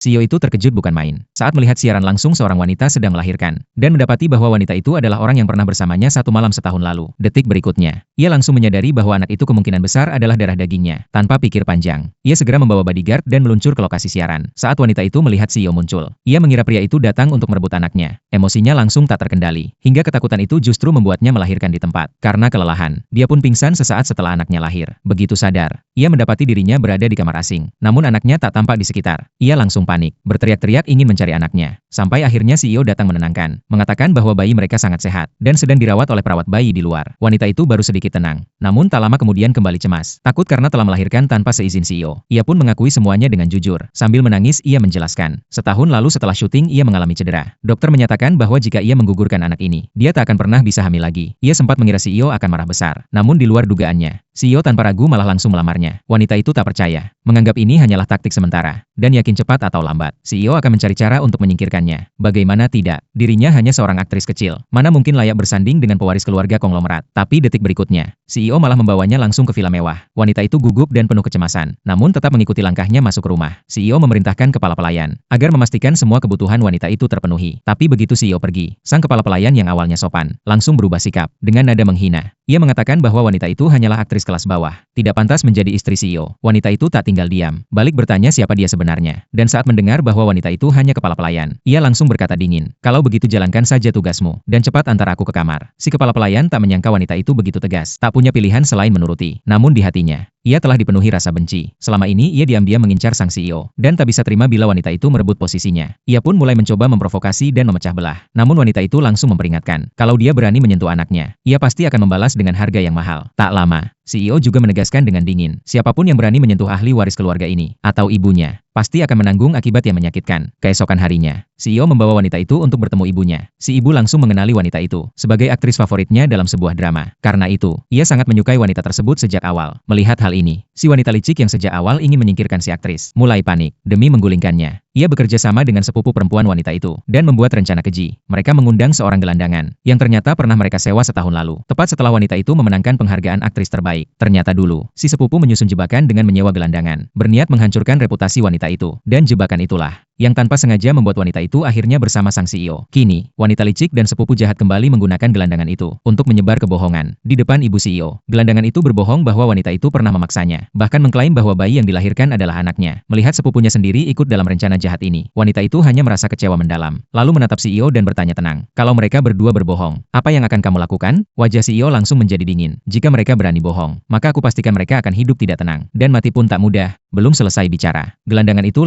CEO itu terkejut bukan main saat melihat siaran langsung seorang wanita sedang melahirkan, dan mendapati bahwa wanita itu adalah orang yang pernah bersamanya satu malam setahun lalu. Detik berikutnya, ia langsung menyadari bahwa anak itu kemungkinan besar adalah darah dagingnya. Tanpa pikir panjang, ia segera membawa bodyguard dan meluncur ke lokasi siaran. Saat wanita itu melihat CEO muncul, ia mengira pria itu datang untuk merebut anaknya. Emosinya langsung tak terkendali, hingga ketakutan itu justru membuatnya melahirkan di tempat. Karena kelelahan, dia pun pingsan sesaat setelah anaknya lahir. Begitu sadar, ia mendapati dirinya berada di kamar asing, namun anaknya tak tampak di sekitar. Ia langsung panik, berteriak-teriak ingin mencari anaknya. Sampai akhirnya CEO datang menenangkan, mengatakan bahwa bayi mereka sangat sehat, dan sedang dirawat oleh perawat bayi di luar. Wanita itu baru sedikit tenang, namun tak lama kemudian kembali cemas, takut karena telah melahirkan tanpa seizin CEO. Ia pun mengakui semuanya dengan jujur. Sambil menangis, ia menjelaskan, setahun lalu setelah syuting ia mengalami cedera. Dokter menyatakan bahwa jika ia menggugurkan anak ini, dia tak akan pernah bisa hamil lagi. Ia sempat mengira CEO akan marah besar, namun di luar dugaannya, CEO tanpa ragu malah langsung melamarnya. Wanita itu tak percaya, menganggap ini hanyalah taktik sementara, dan yakin cepat atau lambat, CEO akan mencari cara untuk menyingkirkannya. Bagaimana tidak, dirinya hanya seorang aktris kecil, mana mungkin layak bersanding dengan pewaris keluarga konglomerat. Tapi detik berikutnya, CEO malah membawanya langsung ke villa mewah. Wanita itu gugup dan penuh kecemasan, namun tetap mengikuti langkahnya masuk ke rumah. CEO memerintahkan kepala pelayan agar memastikan semua kebutuhan wanita itu terpenuhi. Tapi begitu CEO pergi, sang kepala pelayan yang awalnya sopan, langsung berubah sikap, dengan nada menghina. Ia mengatakan bahwa wanita itu hanyalah aktris kelas bawah, tidak pantas menjadi istri CEO. Wanita itu tak tinggal diam, balik bertanya siapa dia sebenarnya. Dan saat mendengar bahwa wanita itu hanya kepala pelayan, ia langsung berkata dingin, "Kalau begitu jalankan saja tugasmu, dan cepat antar aku ke kamar." Si kepala pelayan tak menyangka wanita itu begitu tegas, tak punya pilihan selain menuruti. Namun di hatinya, ia telah dipenuhi rasa benci. Selama ini ia diam-diam mengincar sang CEO, dan tak bisa terima bila wanita itu merebut posisinya. Ia pun mulai mencoba memprovokasi dan memecah belah. Namun wanita itu langsung memperingatkan, kalau dia berani menyentuh anaknya, ia pasti akan membalas dengan harga yang mahal. Tak lama, CEO juga menegaskan dengan dingin, siapapun yang berani menyentuh ahli waris keluarga ini, atau ibunya, pasti akan menanggung akibat yang menyakitkan. Keesokan harinya, CEO membawa wanita itu untuk bertemu ibunya. Si ibu langsung mengenali wanita itu sebagai aktris favoritnya dalam sebuah drama. Karena itu, ia sangat menyukai wanita tersebut sejak awal. Melihat hal ini, si wanita licik yang sejak awal ingin menyingkirkan si aktris mulai panik demi menggulingkannya. Ia bekerja sama dengan sepupu perempuan wanita itu dan membuat rencana keji. Mereka mengundang seorang gelandangan yang ternyata pernah mereka sewa setahun lalu, tepat setelah wanita itu memenangkan penghargaan aktris terbaik. Ternyata dulu, si sepupu menyusun jebakan dengan menyewa gelandangan, berniat menghancurkan reputasi wanita itu. Dan jebakan itulah yang tanpa sengaja membuat wanita itu akhirnya bersama sang CEO. Kini, wanita licik dan sepupu jahat kembali menggunakan gelandangan itu untuk menyebar kebohongan di depan ibu CEO. Gelandangan itu berbohong bahwa wanita itu pernah memaksanya, bahkan mengklaim bahwa bayi yang dilahirkan adalah anaknya. Melihat sepupunya sendiri ikut dalam rencana jahat ini, wanita itu hanya merasa kecewa mendalam, lalu menatap CEO dan bertanya tenang, "Kalau mereka berdua berbohong, apa yang akan kamu lakukan?" Wajah CEO langsung menjadi dingin. "Jika mereka berani bohong, maka aku pastikan mereka akan hidup tidak tenang, dan mati pun tak mudah." Belum selesai bicara, gelandangan itu